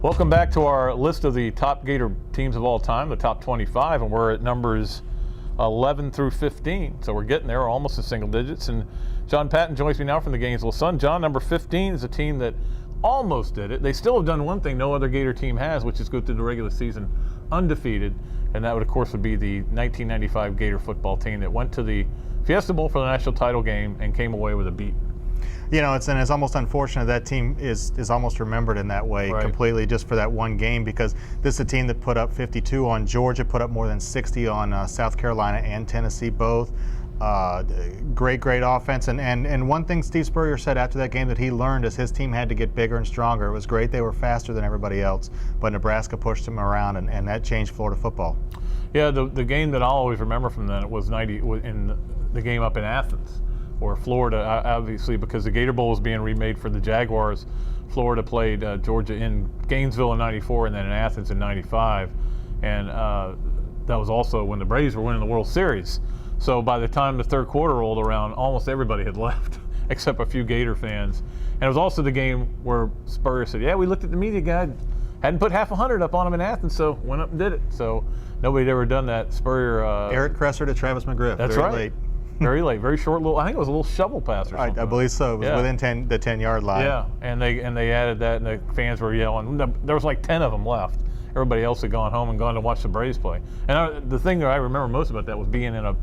Welcome back to our list of the top Gator teams of all time, the top 25, and we're at numbers 11 through 15. So we're getting there, almost to single digits. And John Patton joins me now from the Gainesville Sun. John, number 15 is a team that almost did it. They still have done one thing no other Gator team has, which is go through the regular season undefeated. And that would, of course, would be the 1995 Gator football team that went to the Fiesta Bowl for the national title game and came away with a beat. You know, it's almost unfortunate that team is almost remembered in that way, right, completely, just for that one game, because this is a team that put up 52 on Georgia, put up more than 60 on South Carolina and Tennessee both. Great offense. And one thing Steve Spurrier said after that game that he learned is his team had to get bigger and stronger. It was great. They were faster than everybody else, but Nebraska pushed them around, and that changed Florida football. Yeah, the game that I'll always remember from then was in the game up in Athens, or Florida, obviously, because the Gator Bowl was being remade for the Jaguars. Florida played Georgia in Gainesville in '94 and then in Athens in '95. And that was also when the Braves were winning the World Series. So by the time the third quarter rolled around, almost everybody had left, except a few Gator fans. And it was also the game where Spurrier said, yeah, we looked at the media guide, hadn't put half 100 up on him in Athens, so went up and did it. So nobody had ever done that. Spurrier. Eric Kresser to Travis McGriff. That's very right. Late. Very late, very short little. I think it was a little shovel pass or something. I believe so. It was within the 10-yard line. Yeah, and they added that, and the fans were yelling. There was like 10 of them left. Everybody else had gone home and gone to watch the Braves play. And the thing that I remember most about that was being in a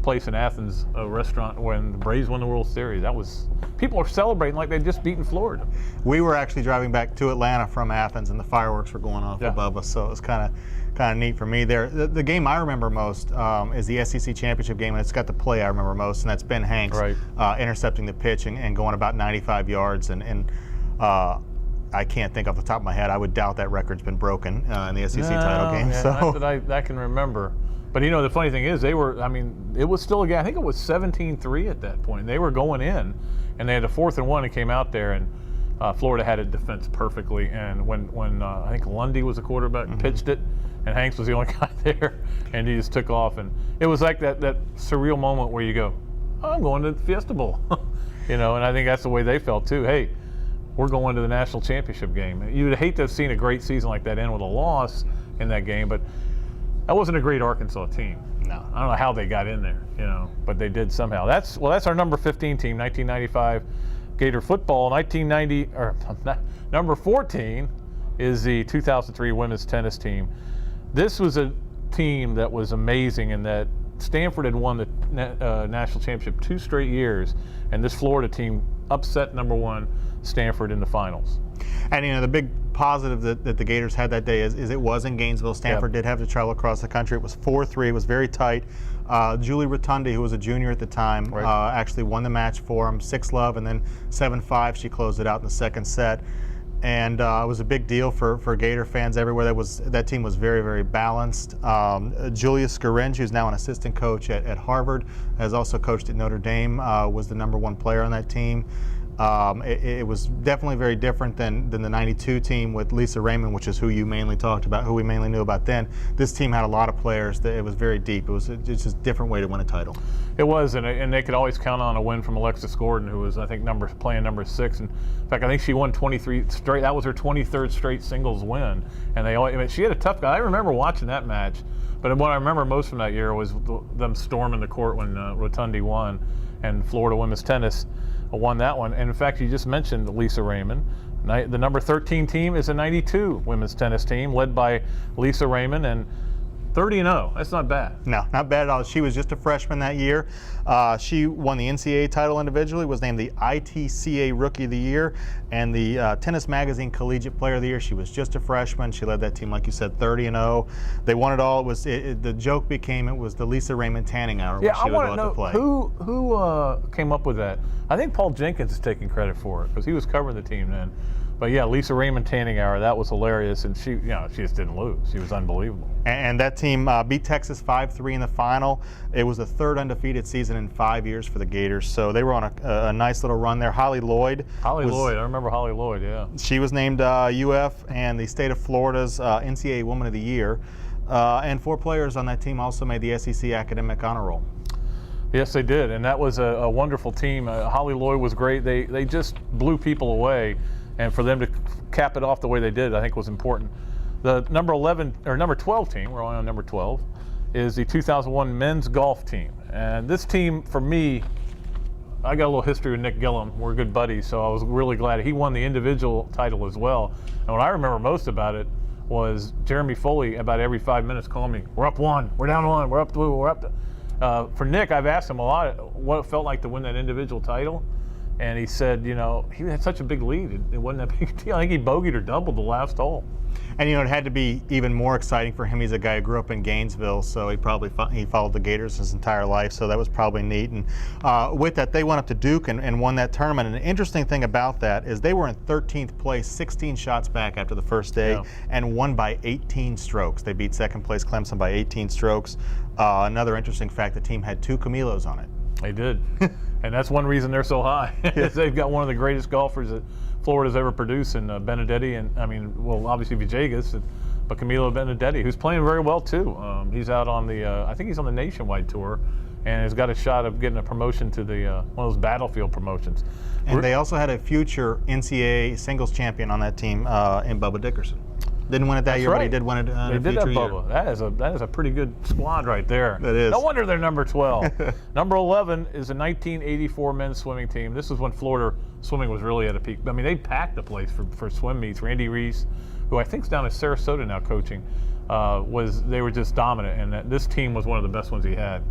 place in Athens, a restaurant, when the Braves won the World Series. That was, people were celebrating like they'd just beaten Florida. We were actually driving back to Atlanta from Athens, and the fireworks were going off above us, so it was kind of neat for me there. The game I remember most is the SEC championship game, and it's got the play I remember most, and that's Ben Hanks intercepting the pitch and going about 95 yards. And I can't think off the top of my head. I would doubt that record's been broken in the SEC title game. Yeah, so not that I can remember. But you know, the funny thing is, it was still a game. I think it was 17-3 at that point. They were going in, and they had a 4th and 1 and came out there, and Florida had it defense perfectly. And when I think Lundy was the quarterback, pitched it, and Hanks was the only guy there, and he just took off. And it was like that surreal moment where you go, oh, I'm going to the Fiesta Bowl. You know, and I think that's the way they felt too. Hey, we're going to the national championship game. You'd hate to have seen a great season like that end with a loss in that game, but that wasn't a great Arkansas team. No. I don't know how they got in there, you know, but they did somehow. That's our number 15 team, 1995 Gator football. Number 14 is the 2003 women's tennis team. This was a team that was amazing in that Stanford had won the national championship 2 straight years, and this Florida team upset number 1 Stanford in the finals. And you know, the big positive that the Gators had that day is it was in Gainesville. Stanford did have to travel across the country. It was 4-3. It was very tight. Julie Rotundi, who was a junior at the time, actually won the match for them, 6-love, and then 7-5. She closed it out in the second set. And it was a big deal for Gator fans everywhere. That team was very, very balanced. Julia Scaringe, who's now an assistant coach at Harvard, has also coached at Notre Dame, was the number 1 player on that team. It was definitely very different than the '92 team with Lisa Raymond, which is who you mainly talked about, who we mainly knew about then. This team had a lot of players. It was very deep. It's just a different way to win a title. It was, and they could always count on a win from Alexis Gordon, who was, I think, playing number 6. And in fact, I think she won 23 straight. That was her 23rd straight singles win. And she had a tough guy. I remember watching that match. But what I remember most from that year was them storming the court when Rotundi won, and Florida women's tennis won that one. And in fact, you just mentioned Lisa Raymond. The number 13 team is a '92 women's tennis team led by Lisa Raymond, and 30-0. That's not bad. No, not bad at all. She was just a freshman that year. She won the NCAA title individually, was named the ITCA Rookie of the Year, and the Tennis Magazine Collegiate Player of the Year. She was just a freshman. She led that team, like you said, 30-0. They won it all. The joke became it was the Lisa Raymond Tanning Hour when she would go out to play. Who came up with that? I think Paul Jenkins is taking credit for it because he was covering the team then. But yeah, Lisa Raymond Tanning Hour, that was hilarious, and she just didn't lose. She was unbelievable. And that team beat Texas 5-3 in the final. It was the 3rd undefeated season in 5 years for the Gators, so they were on a nice little run there. Holly Lloyd, I remember Holly Lloyd, yeah. She was named UF and the state of Florida's NCAA Woman of the Year. And 4 players on that team also made the SEC Academic Honor Roll. Yes, they did, and that was a wonderful team. Holly Lloyd was great. They just blew people away. and for them to cap it off the way they did, I think was important. The number 12 team, we're only on number 12, is the 2001 men's golf team. And this team, for me, I got a little history with Nick Gillum. We're good buddies, so I was really glad he won the individual title as well. And what I remember most about it was Jeremy Foley about every 5 minutes calling me, "We're up 1, we're down 1, we're up 2, we're up." For Nick, I've asked him a lot what it felt like to win that individual title. And he said, he had such a big lead. It wasn't a big deal. I think he bogeyed or doubled the last hole. And it had to be even more exciting for him. He's a guy who grew up in Gainesville, so he followed the Gators his entire life. So that was probably neat. And with that, they went up to Duke and won that tournament. And an interesting thing about that is they were in 13th place, 16 shots back after the first day, and won by 18 strokes. They beat second place Clemson by 18 strokes. Another interesting fact: the team had 2 Camilos on it. They did. And that's one reason they're so high. They've got one of the greatest golfers that Florida's ever produced in Benedetti, and obviously Villegas, but Camilo Benedetti, who's playing very well too. He's out on the, I think he's on the nationwide tour, and has got a shot of getting a promotion to the one of those battlefield promotions. And they also had a future NCAA singles champion on that team in Bubba Dickerson. Didn't win it that year, but he did win it in a future year. They did have Bubba. That is a pretty good squad right there. That is. No wonder they're number 12. Number 11 is the 1984 men's swimming team. This is when Florida swimming was really at a peak. I mean, they packed the place for swim meets. Randy Reese, who I think is down in Sarasota now coaching, they were just dominant, and this team was one of the best ones he had.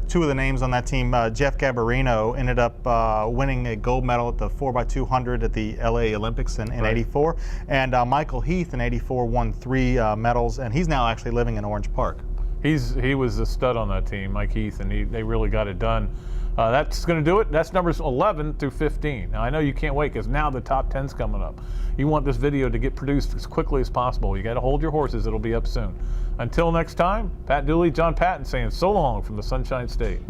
2 of the names on that team, Jeff Gabarino ended up winning a gold medal at the 4x200 at the LA Olympics in '84, and Michael Heath in '84 won 3 medals, and he's now actually living in Orange Park. He was a stud on that team, Mike Heath, and they really got it done. That's going to do it. That's numbers 11 through 15. Now, I know you can't wait because now the top 10's coming up. You want this video to get produced as quickly as possible. You got to hold your horses. It'll be up soon. Until next time, Pat Dooley, John Patton saying so long from the Sunshine State.